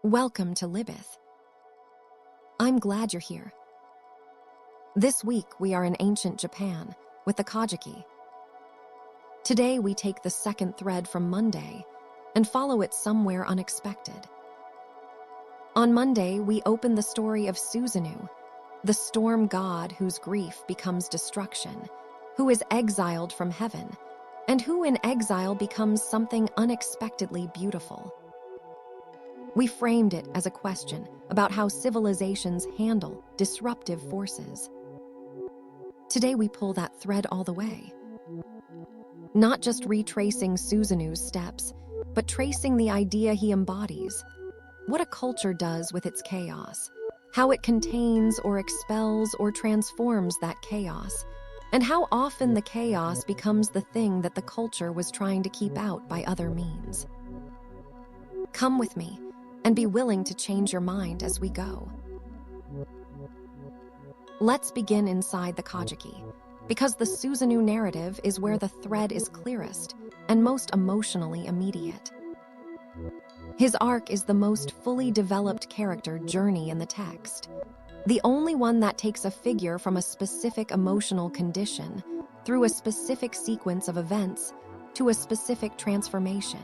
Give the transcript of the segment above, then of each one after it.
Welcome to Libyth. I'm glad you're here. This week we are in ancient Japan with the Kojiki. Today we take the second thread from Monday and follow it somewhere unexpected. On Monday we open the story of Susanoo, the storm god whose grief becomes destruction, who is exiled from heaven, and who in exile becomes something unexpectedly beautiful. We framed it as a question about how civilizations handle disruptive forces. Today we pull that thread all the way. Not just retracing Susanoo's steps, but tracing the idea he embodies, what a culture does with its chaos, how it contains or expels or transforms that chaos, and how often the chaos becomes the thing that the culture was trying to keep out by other means. Come with me and be willing to change your mind as we go. Let's begin inside the Kojiki, because the Susanoo narrative is where the thread is clearest and most emotionally immediate. His arc is the most fully developed character journey in the text, the only one that takes a figure from a specific emotional condition through a specific sequence of events to a specific transformation,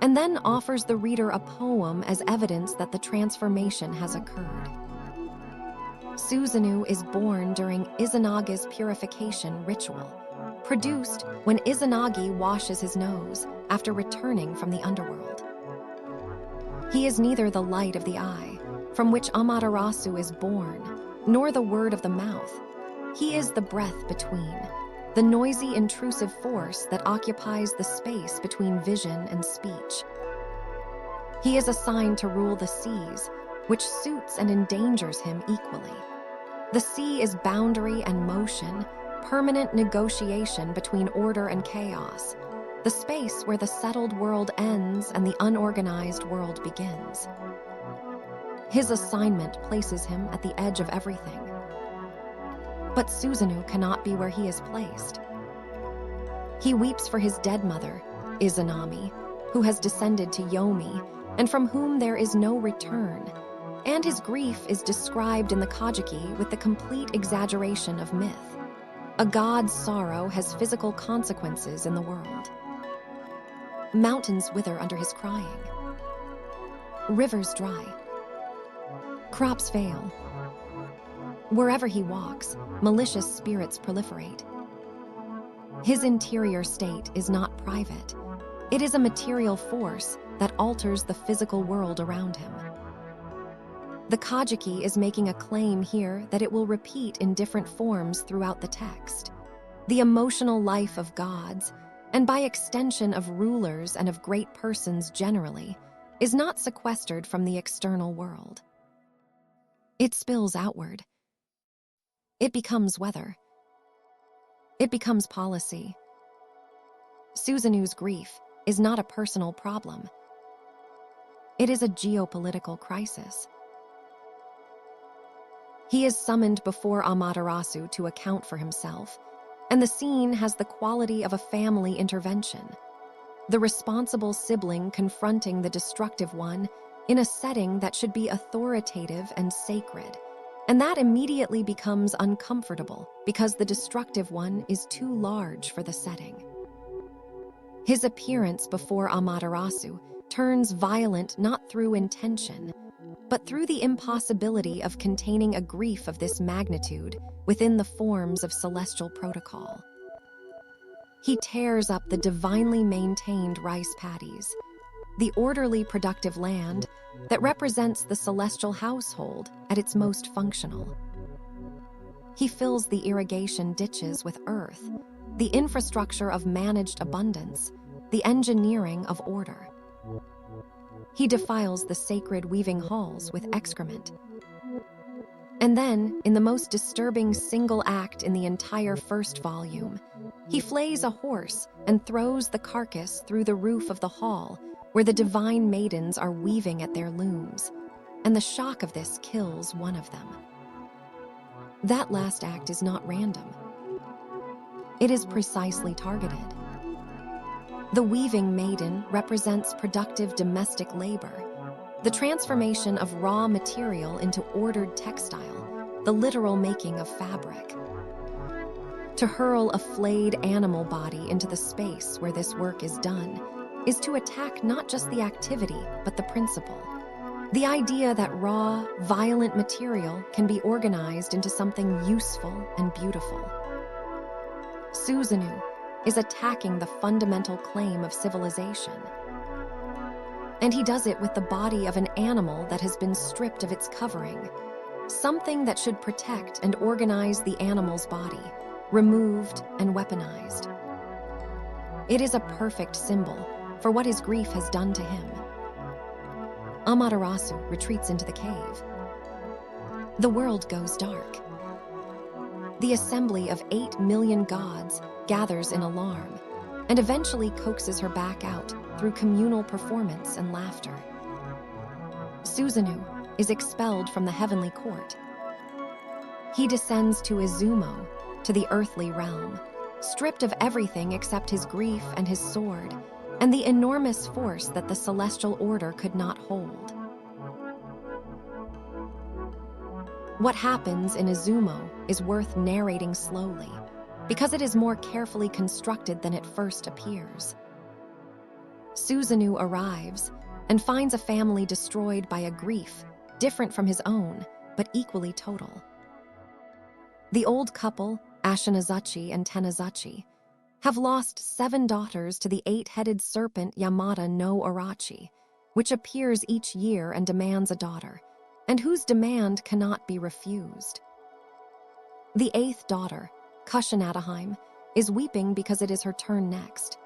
and then offers the reader a poem as evidence that the transformation has occurred. Susanoo is born during Izanagi's purification ritual, produced when Izanagi washes his nose after returning from the underworld. He is neither the light of the eye, from which Amaterasu is born, nor the word of the mouth. He is the breath between, the noisy, intrusive force that occupies the space between vision and speech. He is assigned to rule the seas, which suits and endangers him equally. The sea is boundary and motion, permanent negotiation between order and chaos, the space where the settled world ends and the unorganized world begins. His assignment places him at the edge of everything. But Susanoo cannot be where he is placed. He weeps for his dead mother, Izanami, who has descended to Yomi, and from whom there is no return, and his grief is described in the Kojiki with the complete exaggeration of myth. A god's sorrow has physical consequences in the world. Mountains wither under his crying. Rivers dry. Crops fail. Wherever he walks, malicious spirits proliferate. His interior state is not private. It is a material force that alters the physical world around him. The Kojiki is making a claim here that it will repeat in different forms throughout the text. The emotional life of gods, and by extension of rulers and of great persons generally, is not sequestered from the external world. It spills outward. It becomes weather. It becomes policy. Susanoo's grief is not a personal problem. It is a geopolitical crisis. He is summoned before Amaterasu to account for himself, and the scene has the quality of a family intervention, the responsible sibling confronting the destructive one in a setting that should be authoritative and sacred, and that immediately becomes uncomfortable because the destructive one is too large for the setting. His appearance before Amaterasu turns violent not through intention, but through the impossibility of containing a grief of this magnitude within the forms of celestial protocol. He tears up the divinely maintained rice paddies, the orderly productive land that represents the celestial household at its most functional. He fills the irrigation ditches with earth, the infrastructure of managed abundance, the engineering of order. He defiles the sacred weaving halls with excrement. And then, in the most disturbing single act in the entire first volume, he flays a horse and throws the carcass through the roof of the hall where the divine maidens are weaving at their looms, and the shock of this kills one of them. That last act is not random. It is precisely targeted. The weaving maiden represents productive domestic labor, the transformation of raw material into ordered textile, the literal making of fabric. To hurl a flayed animal body into the space where this work is done is to attack not just the activity, but the principle. The idea that raw, violent material can be organized into something useful and beautiful. Susanoo is attacking the fundamental claim of civilization. And he does it with the body of an animal that has been stripped of its covering, something that should protect and organize the animal's body, removed and weaponized. It is a perfect symbol for what his grief has done to him. Amaterasu retreats into the cave. The world goes dark. The assembly of 8 million gods gathers in alarm and eventually coaxes her back out through communal performance and laughter. Susanoo is expelled from the heavenly court. He descends to Izumo, to the earthly realm, stripped of everything except his grief and his sword, and the enormous force that the celestial order could not hold. What happens in Izumo is worth narrating slowly, because it is more carefully constructed than it first appears. Susanoo arrives and finds a family destroyed by a grief different from his own, but equally total. The old couple, Ashinazachi and Tenazachi, have lost 7 daughters to the 8-headed serpent Yamata no Orochi, which appears each year and demands a daughter, and whose demand cannot be refused. The 8th daughter, Kushinadahime, is weeping because it is her turn next.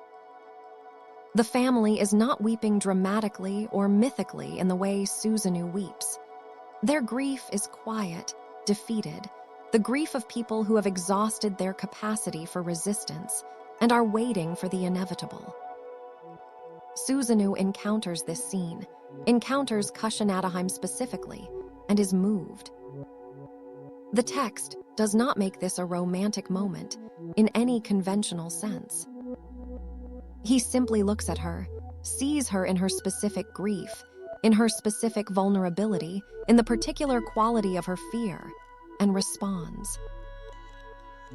The family is not weeping dramatically or mythically in the way Susanoo weeps. Their grief is quiet, defeated, the grief of people who have exhausted their capacity for resistance and are waiting for the inevitable. Susanoo encounters this scene, encounters Kushinadahime specifically, and is moved. The text does not make this a romantic moment in any conventional sense. He simply looks at her, sees her in her specific grief, in her specific vulnerability, in the particular quality of her fear, and responds.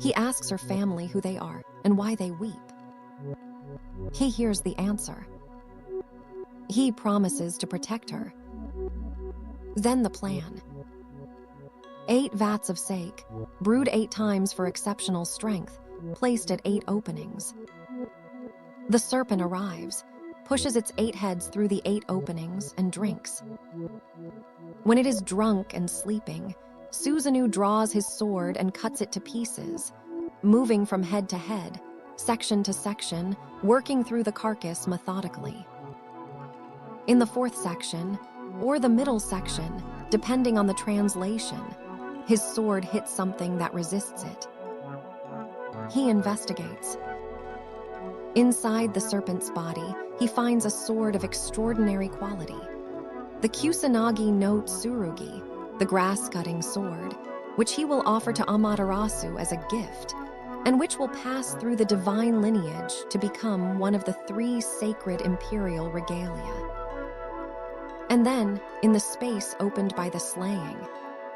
He asks her family who they are and why they weep. He hears the answer. He promises to protect her. Then the plan. 8 vats of sake, brewed 8 times for exceptional strength, placed at 8 openings. The serpent arrives, pushes its 8 heads through the 8 openings, and drinks. When it is drunk and sleeping, Susanoo draws his sword and cuts it to pieces, moving from head to head, section to section, working through the carcass methodically. In the 4th section, or the middle section, depending on the translation, his sword hits something that resists it. He investigates. Inside the serpent's body, he finds a sword of extraordinary quality. The Kusanagi no Tsurugi, the grass-cutting sword, which he will offer to Amaterasu as a gift, and which will pass through the divine lineage to become one of the 3 sacred imperial regalia. And then, in the space opened by the slaying,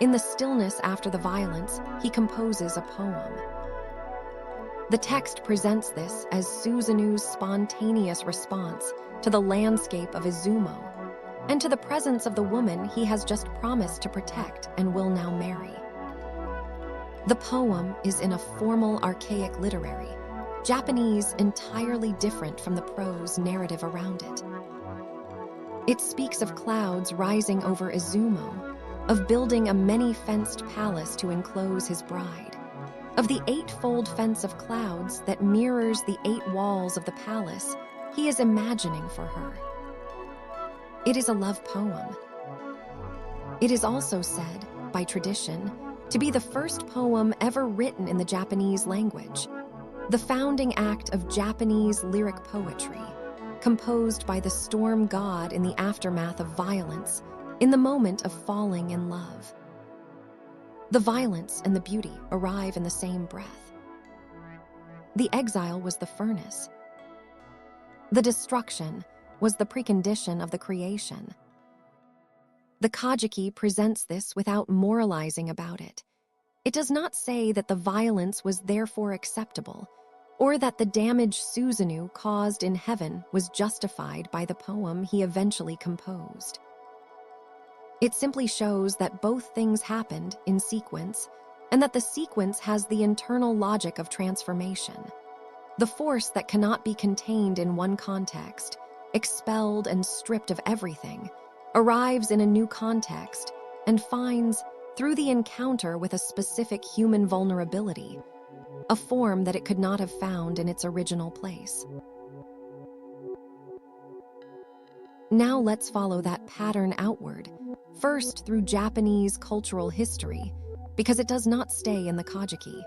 in the stillness after the violence, he composes a poem. The text presents this as Susanoo's spontaneous response to the landscape of Izumo, and to the presence of the woman he has just promised to protect and will now marry. The poem is in a formal, archaic literary, Japanese entirely different from the prose narrative around it. It speaks of clouds rising over Izumo, of building a many-fenced palace to enclose his bride, of the 8-fold fence of clouds that mirrors the 8 walls of the palace he is imagining for her. It is a love poem. It is also said, by tradition, to be the first poem ever written in the Japanese language, the founding act of Japanese lyric poetry, composed by the storm god in the aftermath of violence, in the moment of falling in love. The violence and the beauty arrive in the same breath. The exile was the furnace. The destruction was the precondition of the creation. The Kojiki presents this without moralizing about it. It does not say that the violence was therefore acceptable, or that the damage Susanoo caused in heaven was justified by the poem he eventually composed. It simply shows that both things happened in sequence, and that the sequence has the internal logic of transformation. The force that cannot be contained in one context, expelled and stripped of everything, arrives in a new context and finds, through the encounter with a specific human vulnerability, a form that it could not have found in its original place. Now let's follow that pattern outward, first through Japanese cultural history, because it does not stay in the Kojiki.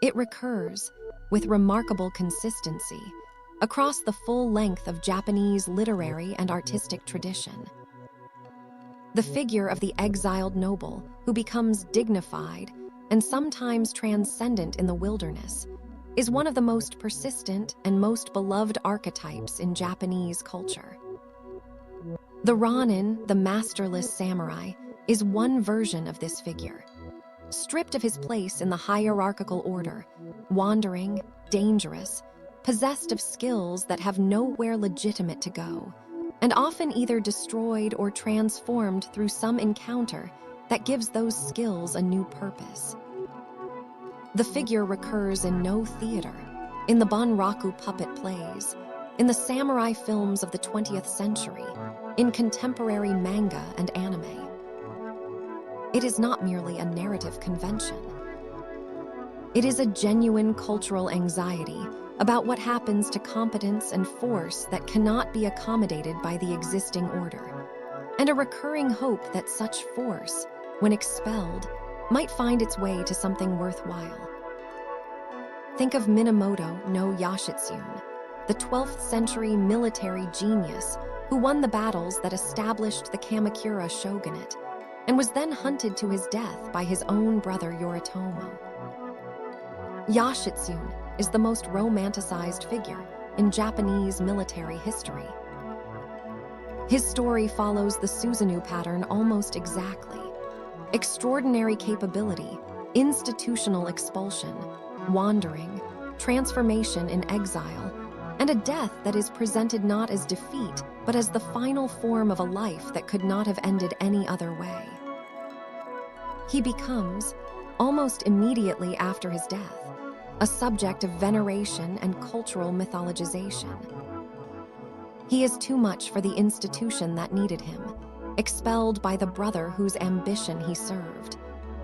It recurs, with remarkable consistency, across the full length of Japanese literary and artistic tradition. The figure of the exiled noble who becomes dignified and sometimes transcendent in the wilderness is one of the most persistent and most beloved archetypes in Japanese culture. The rōnin, the masterless samurai, is one version of this figure. Stripped of his place in the hierarchical order, wandering, dangerous, possessed of skills that have nowhere legitimate to go, and often either destroyed or transformed through some encounter that gives those skills a new purpose. The figure recurs in no theater, in the Bunraku puppet plays, in the samurai films of the 20th century, in contemporary manga and anime. It is not merely a narrative convention. It is a genuine cultural anxiety about what happens to competence and force that cannot be accommodated by the existing order, and a recurring hope that such force, when expelled, might find its way to something worthwhile. Think of Minamoto no Yoshitsune, the 12th century military genius who won the battles that established the Kamakura shogunate and was then hunted to his death by his own brother Yoritomo. Yoshitsune is the most romanticized figure in Japanese military history. His story follows the Susanoo pattern almost exactly. Extraordinary capability, institutional expulsion, wandering, transformation in exile, and a death that is presented not as defeat, but as the final form of a life that could not have ended any other way. He becomes, almost immediately after his death, a subject of veneration and cultural mythologization. He is too much for the institution that needed him, expelled by the brother whose ambition he served,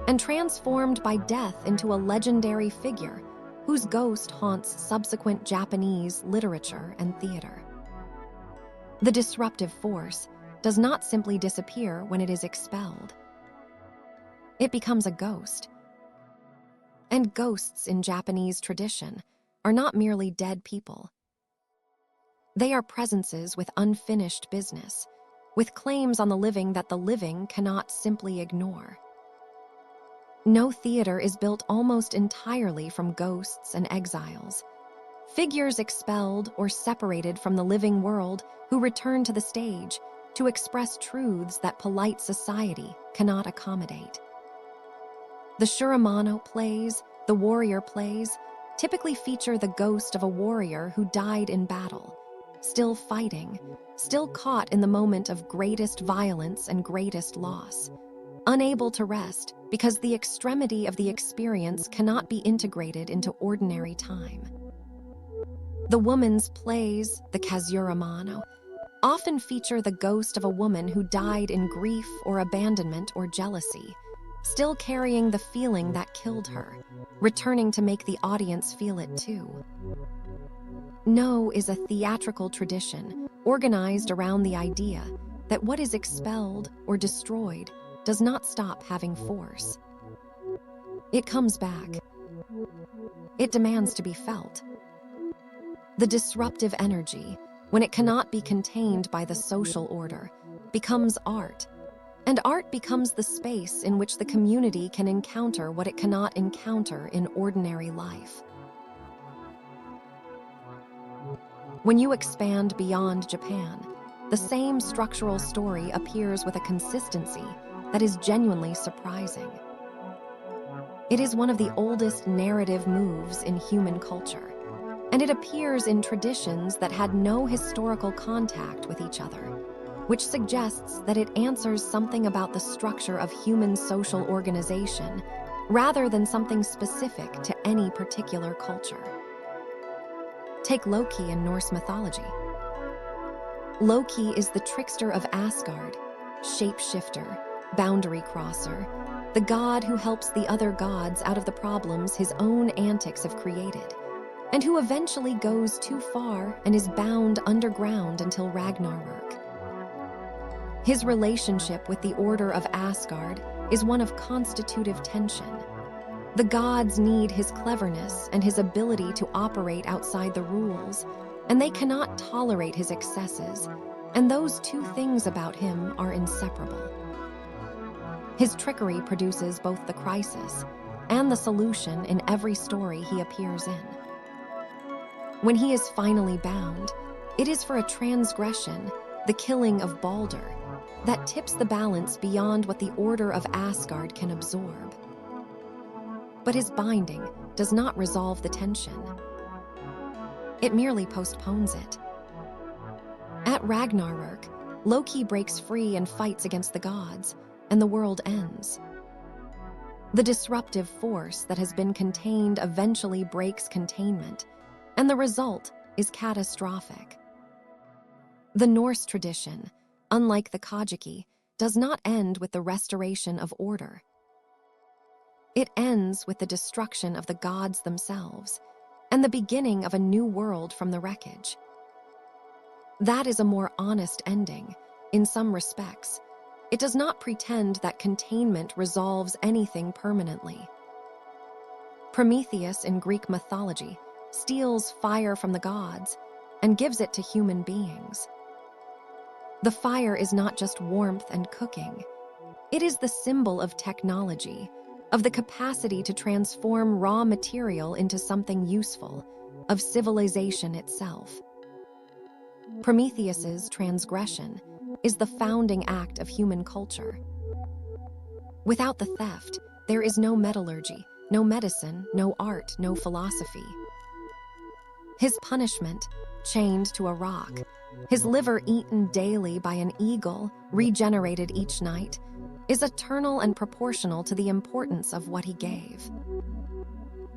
and transformed by death into a legendary figure whose ghost haunts subsequent Japanese literature and theater. The disruptive force does not simply disappear when it is expelled. It becomes a ghost. And ghosts in Japanese tradition are not merely dead people. They are presences with unfinished business, with claims on the living that the living cannot simply ignore. No theater is built almost entirely from ghosts and exiles, figures expelled or separated from the living world who return to the stage to express truths that polite society cannot accommodate. The Shuramano plays, the warrior plays, typically feature the ghost of a warrior who died in battle, still fighting, still caught in the moment of greatest violence and greatest loss, unable to rest because the extremity of the experience cannot be integrated into ordinary time. The woman's plays, the Kazuramano, often feature the ghost of a woman who died in grief or abandonment or jealousy, still carrying the feeling that killed her, returning to make the audience feel it too. No is a theatrical tradition organized around the idea that what is expelled or destroyed does not stop having force. It comes back. It demands to be felt. The disruptive energy, when it cannot be contained by the social order, becomes art, and art becomes the space in which the community can encounter what it cannot encounter in ordinary life. When you expand beyond Japan, the same structural story appears with a consistency that is genuinely surprising. It is one of the oldest narrative moves in human culture, and it appears in traditions that had no historical contact with each other, which suggests that it answers something about the structure of human social organization rather than something specific to any particular culture. Take Loki in Norse mythology. Loki is the trickster of Asgard, shapeshifter, boundary crosser, the god who helps the other gods out of the problems his own antics have created, and who eventually goes too far and is bound underground until Ragnarok. His relationship with the Order of Asgard is one of constitutive tension. The gods need his cleverness and his ability to operate outside the rules, and they cannot tolerate his excesses, and those two things about him are inseparable. His trickery produces both the crisis and the solution in every story he appears in. When he is finally bound, it is for a transgression, the killing of Balder, that tips the balance beyond what the Order of Asgard can absorb. But his binding does not resolve the tension. It merely postpones it. At Ragnarok, Loki breaks free and fights against the gods, and the world ends. The disruptive force that has been contained eventually breaks containment, and the result is catastrophic. The Norse tradition, unlike the Kojiki, does not end with the restoration of order. It ends with the destruction of the gods themselves, and the beginning of a new world from the wreckage. That is a more honest ending, in some respects. It does not pretend that containment resolves anything permanently. Prometheus in Greek mythology steals fire from the gods and gives it to human beings. The fire is not just warmth and cooking. It is the symbol of technology, of the capacity to transform raw material into something useful, of civilization itself. Prometheus's transgression is the founding act of human culture. Without the theft, there is no metallurgy, no medicine, no art, no philosophy. His punishment, chained to a rock, his liver eaten daily by an eagle, regenerated each night, is eternal and proportional to the importance of what he gave.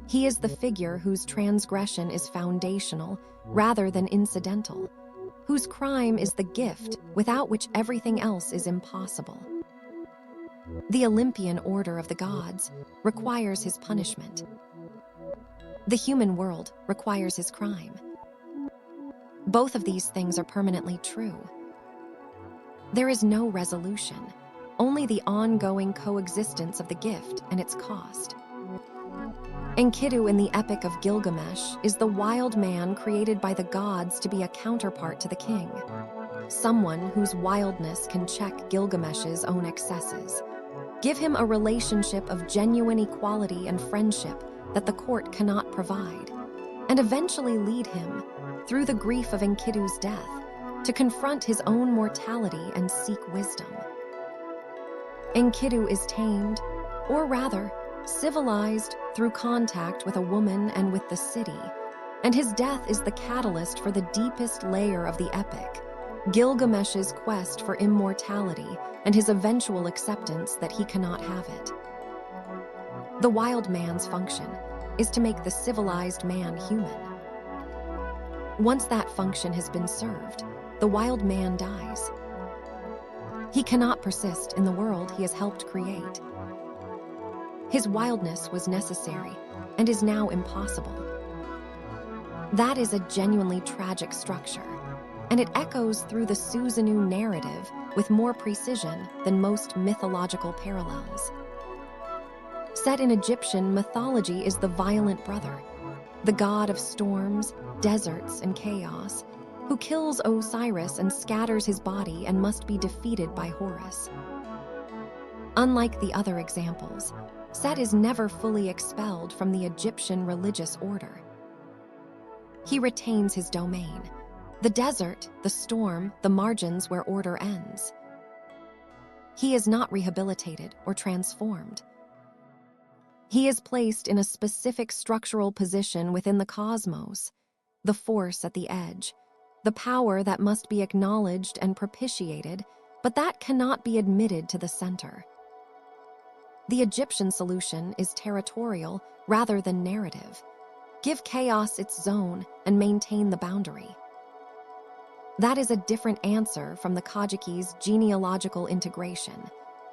He is the figure whose transgression is foundational rather than incidental, whose crime is the gift without which everything else is impossible. The Olympian order of the gods requires his punishment. The human world requires his crime. Both of these things are permanently true. There is no resolution, only the ongoing coexistence of the gift and its cost. Enkidu in the Epic of Gilgamesh is the wild man created by the gods to be a counterpart to the king, someone whose wildness can check Gilgamesh's own excesses, give him a relationship of genuine equality and friendship that the court cannot provide, and eventually lead him, through the grief of Enkidu's death, to confront his own mortality and seek wisdom. Enkidu is tamed, or rather, civilized through contact with a woman and with the city, and his death is the catalyst for the deepest layer of the epic, Gilgamesh's quest for immortality and his eventual acceptance that he cannot have it. The wild man's function is to make the civilized man human. Once that function has been served, the wild man dies. He cannot persist in the world he has helped create. His wildness was necessary and is now impossible. That is a genuinely tragic structure, and it echoes through the Susanoo narrative with more precision than most mythological parallels. Set in Egyptian mythology is the violent brother, the god of storms, deserts, and chaos, who kills Osiris and scatters his body and must be defeated by Horus. Unlike the other examples, Set is never fully expelled from the Egyptian religious order. He retains his domain, The desert, the storm, the margins where order ends. He is not rehabilitated or transformed. He is placed in a specific structural position within the cosmos, the force at the edge, the power that must be acknowledged and propitiated, but that cannot be admitted to the center. The Egyptian solution is territorial rather than narrative. Give chaos its zone and maintain the boundary. That is a different answer from the Kojiki's genealogical integration,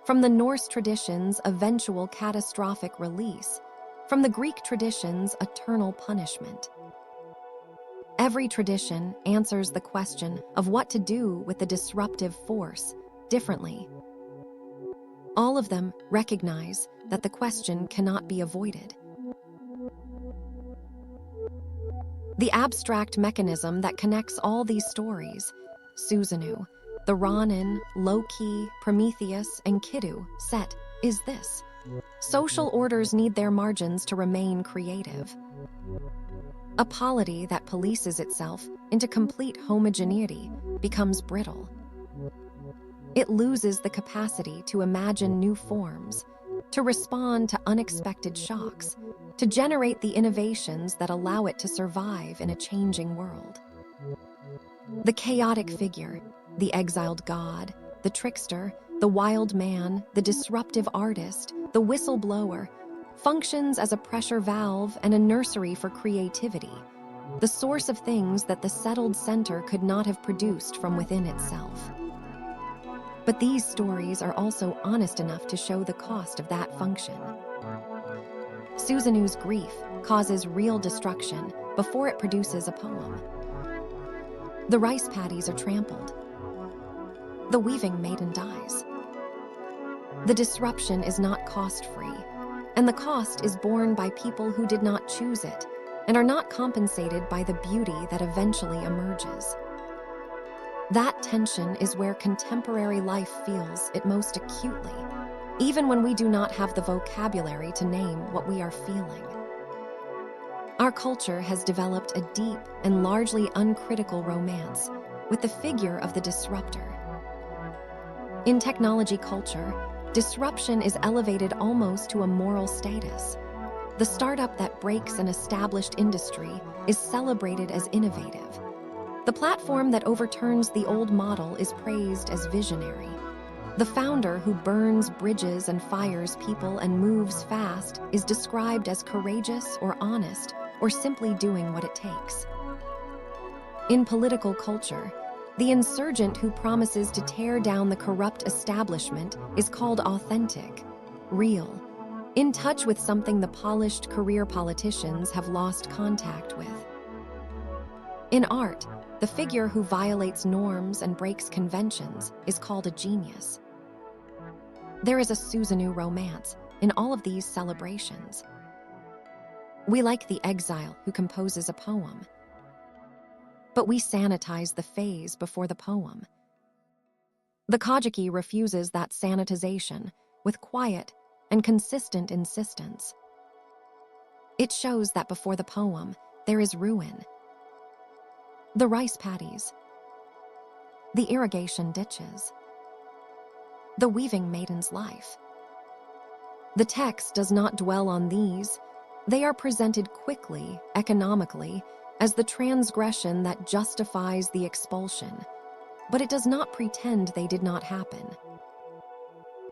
from the Norse tradition's eventual catastrophic release, from the Greek tradition's eternal punishment. Every tradition answers the question of what to do with the disruptive force differently. All of them recognize that the question cannot be avoided. The abstract mechanism that connects all these stories, Susanoo, the rōnin, Loki, Prometheus, and Enkidu set, is this. Social orders need their margins to remain creative. A polity that polices itself into complete homogeneity becomes brittle. It loses the capacity to imagine new forms, to respond to unexpected shocks, to generate the innovations that allow it to survive in a changing world. The chaotic figure, the exiled god, the trickster, the wild man, the disruptive artist, the whistleblower, functions as a pressure valve and a nursery for creativity, the source of things that the settled center could not have produced from within itself. But these stories are also honest enough to show the cost of that function. Susanoo's grief causes real destruction before it produces a poem. The rice paddies are trampled. The weaving maiden dies. The disruption is not cost-free, and the cost is borne by people who did not choose it and are not compensated by the beauty that eventually emerges. That tension is where contemporary life feels it most acutely, even when we do not have the vocabulary to name what we are feeling. Our culture has developed a deep and largely uncritical romance with the figure of the disruptor. In technology culture, disruption is elevated almost to a moral status. The startup that breaks an established industry is celebrated as innovative. The platform that overturns the old model is praised as visionary. The founder who burns bridges and fires people and moves fast is described as courageous or honest or simply doing what it takes. In political culture, the insurgent who promises to tear down the corrupt establishment is called authentic, real, in touch with something the polished career politicians have lost contact with. In art, the figure who violates norms and breaks conventions is called a genius. There is a Susanoo romance in all of these celebrations. We like the exile who composes a poem, but we sanitize the phase before the poem. The Kojiki refuses that sanitization with quiet and consistent insistence. It shows that before the poem, there is ruin. The rice paddies, the irrigation ditches, the weaving maiden's life. The text does not dwell on these. They are presented quickly, economically, as the transgression that justifies the expulsion, but it does not pretend they did not happen.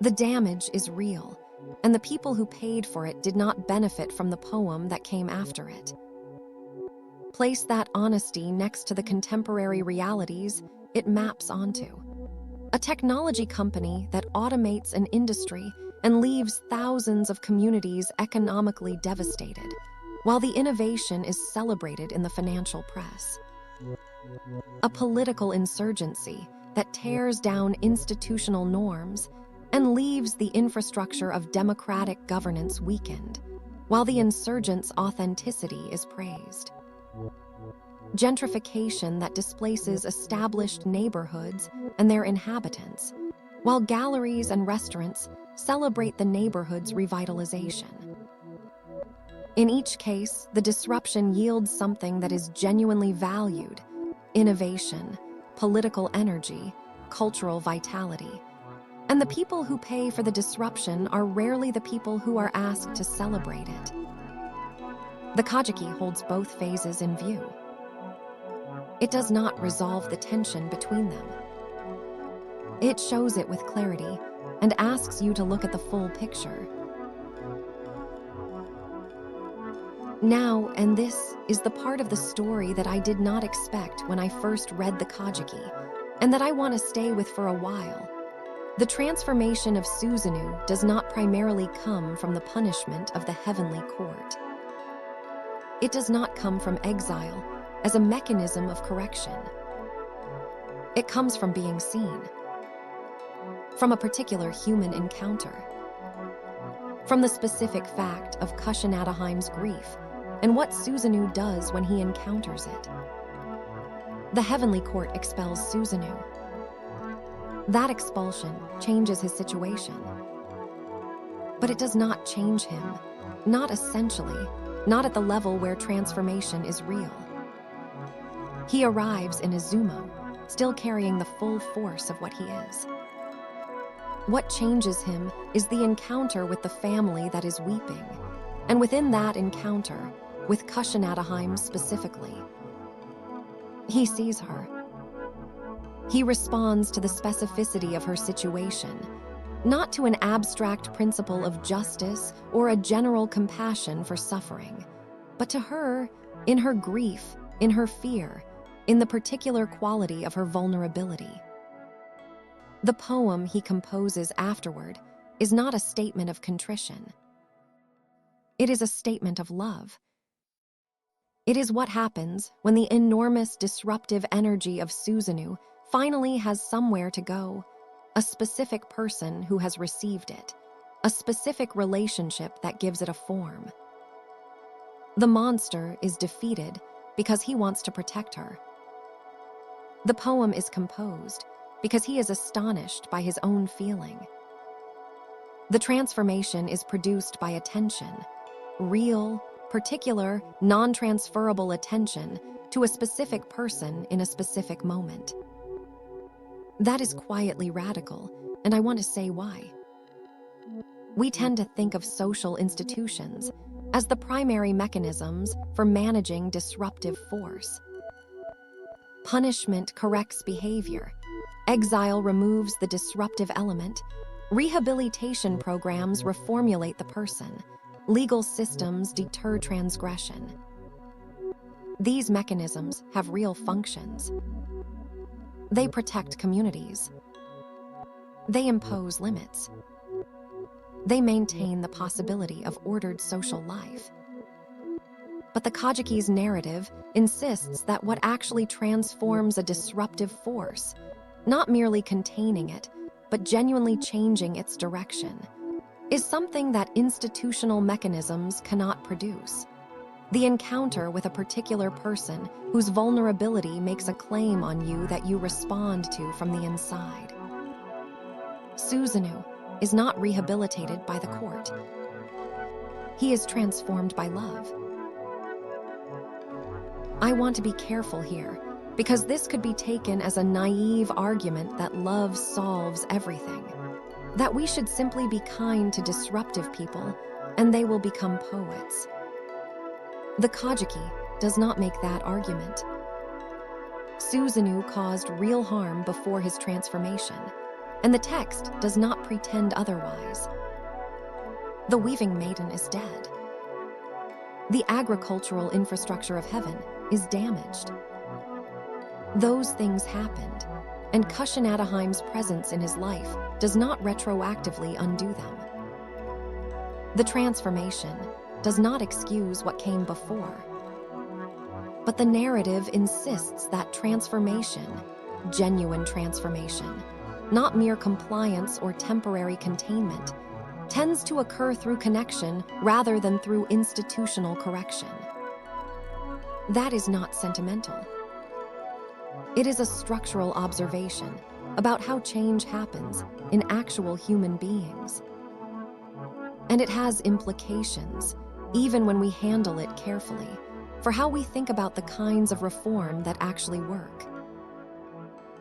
The damage is real, and the people who paid for it did not benefit from the poem that came after it. Place that honesty next to the contemporary realities it maps onto. A technology company that automates an industry and leaves thousands of communities economically devastated, while the innovation is celebrated in the financial press. A political insurgency that tears down institutional norms and leaves the infrastructure of democratic governance weakened, while the insurgent's authenticity is praised. Gentrification that displaces established neighborhoods and their inhabitants, while galleries and restaurants celebrate the neighborhood's revitalization. In each case, the disruption yields something that is genuinely valued, innovation, political energy, cultural vitality. And the people who pay for the disruption are rarely the people who are asked to celebrate it. The Kojiki holds both phases in view. It does not resolve the tension between them. It shows it with clarity and asks you to look at the full picture. Now, and this is the part of the story that I did not expect when I first read the Kojiki, and that I want to stay with for a while. The transformation of Susanoo does not primarily come from the punishment of the heavenly court. It does not come from exile as a mechanism of correction. It comes from being seen, from a particular human encounter, from the specific fact of Kushinadahime's grief and what Susanoo does when he encounters it. The heavenly court expels Susanoo. That expulsion changes his situation. But it does not change him, not essentially, not at the level where transformation is real. He arrives in Izumo, still carrying the full force of what he is. What changes him is the encounter with the family that is weeping, and within that encounter, with Kushinadahime specifically. He sees her. He responds to the specificity of her situation, not to an abstract principle of justice or a general compassion for suffering, but to her, in her grief, in her fear, in the particular quality of her vulnerability. The poem he composes afterward is not a statement of contrition. It is a statement of love. It is what happens when the enormous disruptive energy of Susanoo finally has somewhere to go, a specific person who has received it, a specific relationship that gives it a form. The monster is defeated because he wants to protect her. The poem is composed because he is astonished by his own feeling. The transformation is produced by attention, real, particular, non-transferable attention to a specific person in a specific moment. That is quietly radical, and I want to say why. We tend to think of social institutions as the primary mechanisms for managing disruptive force. Punishment corrects behavior. Exile removes the disruptive element. Rehabilitation programs reformulate the person. Legal systems deter transgression. These mechanisms have real functions. They protect communities. They impose limits. They maintain the possibility of ordered social life. But the Kojiki's narrative insists that what actually transforms a disruptive force, not merely containing it, but genuinely changing its direction, is something that institutional mechanisms cannot produce. The encounter with a particular person whose vulnerability makes a claim on you that you respond to from the inside. Susanoo is not rehabilitated by the court. He is transformed by love. I want to be careful here, because this could be taken as a naive argument that love solves everything, that we should simply be kind to disruptive people and they will become poets. The Kojiki does not make that argument. Susanoo caused real harm before his transformation, and the text does not pretend otherwise. The weaving maiden is dead. The agricultural infrastructure of heaven is damaged. Those things happened, and Kushinadahime's presence in his life does not retroactively undo them. The transformation does not excuse what came before. But the narrative insists that transformation, genuine transformation, not mere compliance or temporary containment, tends to occur through connection rather than through institutional correction. That is not sentimental. It is a structural observation about how change happens in actual human beings. And it has implications, even when we handle it carefully, for how we think about the kinds of reform that actually work.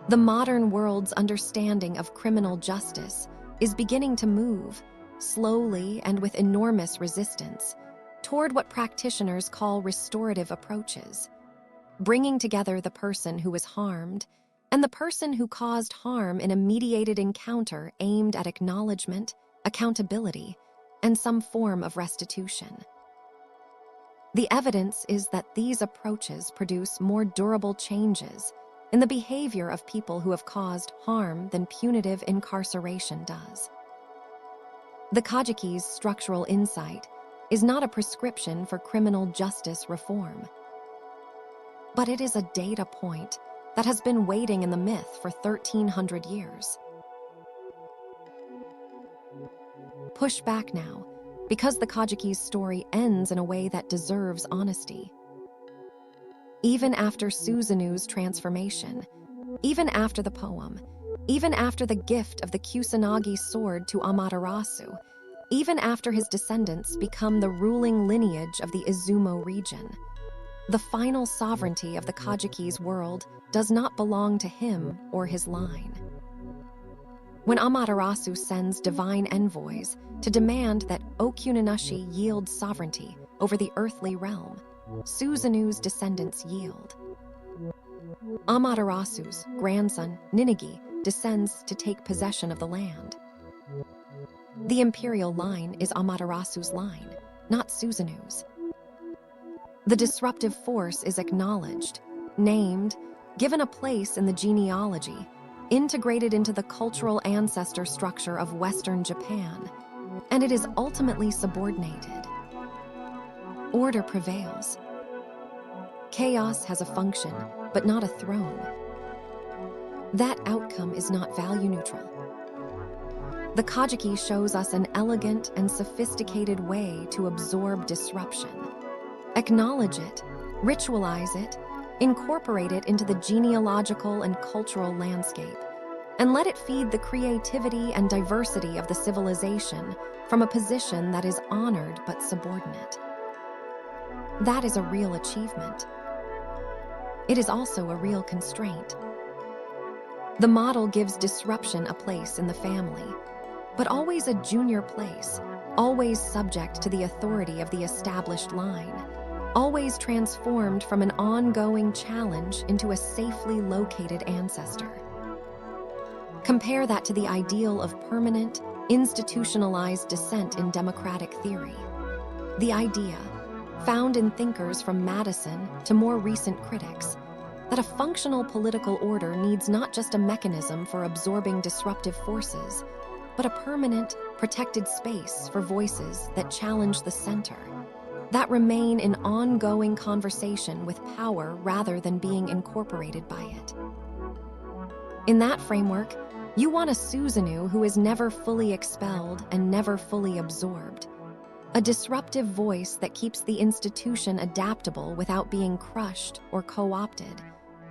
The modern world's understanding of criminal justice is beginning to move, slowly and with enormous resistance, toward what practitioners call restorative approaches, bringing together the person who was harmed and the person who caused harm in a mediated encounter aimed at acknowledgement, accountability, and some form of restitution. The evidence is that these approaches produce more durable changes in the behavior of people who have caused harm than punitive incarceration does. The Kojiki's structural insight is not a prescription for criminal justice reform, but it is a data point that has been waiting in the myth for 1,300 years. Push back now, because the Kojiki's story ends in a way that deserves honesty. Even after Susanoo's transformation, even after the poem, even after the gift of the Kusanagi sword to Amaterasu, even after his descendants become the ruling lineage of the Izumo region, the final sovereignty of the Kojiki's world does not belong to him or his line. When Amaterasu sends divine envoys to demand that Okuninashi yield sovereignty over the earthly realm, Susanoo's descendants yield. Amaterasu's grandson, Ninigi, descends to take possession of the land. The imperial line is Amaterasu's line, not Susanoo's. The disruptive force is acknowledged, named, given a place in the genealogy, integrated into the cultural ancestor structure of Western Japan, and it is ultimately subordinated. Order prevails. Chaos has a function, but not a throne. That outcome is not value neutral. The Kojiki shows us an elegant and sophisticated way to absorb disruption. Acknowledge it, ritualize it, incorporate it into the genealogical and cultural landscape, and let it feed the creativity and diversity of the civilization from a position that is honored but subordinate. That is a real achievement. It is also a real constraint. The model gives disruption a place in the family, but always a junior place, always subject to the authority of the established line, always transformed from an ongoing challenge into a safely located ancestor. Compare that to the ideal of permanent, institutionalized descent in democratic theory. The idea, found in thinkers from Madison to more recent critics, that a functional political order needs not just a mechanism for absorbing disruptive forces, but a permanent, protected space for voices that challenge the center, that remain in ongoing conversation with power rather than being incorporated by it. In that framework, you want a Susanoo who is never fully expelled and never fully absorbed, a disruptive voice that keeps the institution adaptable without being crushed or co-opted,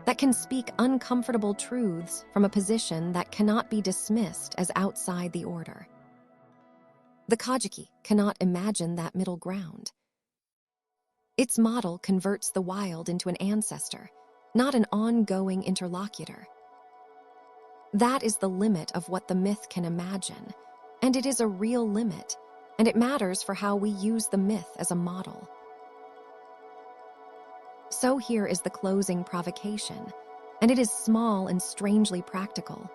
that can speak uncomfortable truths from a position that cannot be dismissed as outside the order. The Kojiki cannot imagine that middle ground. Its model converts the wild into an ancestor, not an ongoing interlocutor. That is the limit of what the myth can imagine, and it is a real limit, and it matters for how we use the myth as a model. So here is the closing provocation, and it is small and strangely practical.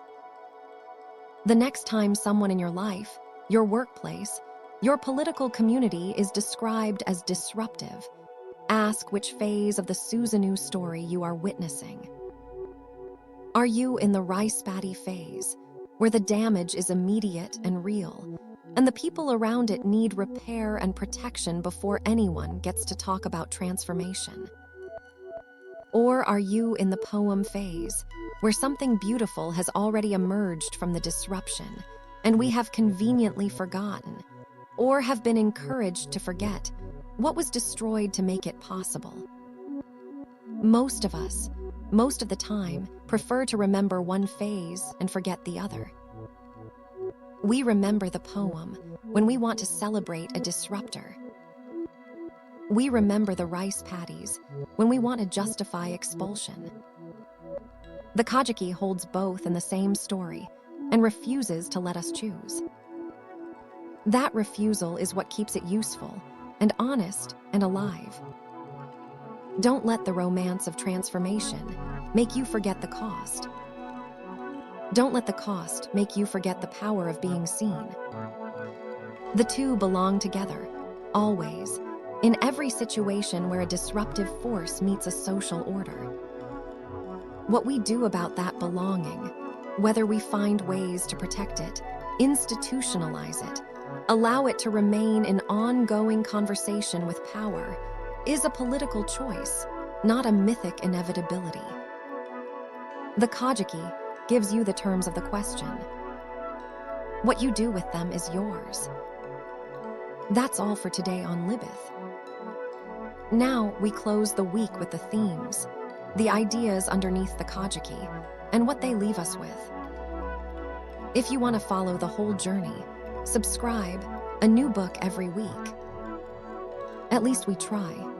The next time someone in your life, your workplace, your political community is described as disruptive, ask which phase of the Susanoo story you are witnessing. Are you in the rice paddy phase, where the damage is immediate and real, and the people around it need repair and protection before anyone gets to talk about transformation? Or are you in the poem phase, where something beautiful has already emerged from the disruption, and we have conveniently forgotten, or have been encouraged to forget, what was destroyed to make it possible? Most of us, most of the time, prefer to remember one phase and forget the other. We remember the poem when we want to celebrate a disruptor. We remember the rice paddies when we want to justify expulsion. The Kojiki holds both in the same story and refuses to let us choose. That refusal is what keeps it useful and honest and alive. Don't let the romance of transformation make you forget the cost. Don't let the cost make you forget the power of being seen. The two belong together, always, in every situation where a disruptive force meets a social order. What we do about that belonging, whether we find ways to protect it, institutionalize it, allow it to remain in ongoing conversation with power, is a political choice, not a mythic inevitability. The Kojiki gives you the terms of the question. What you do with them is yours. That's all for today on Libyth. Now we close the week with the themes, the ideas underneath the Kojiki, and what they leave us with. If you want to follow the whole journey, subscribe, a new book every week. At least we try.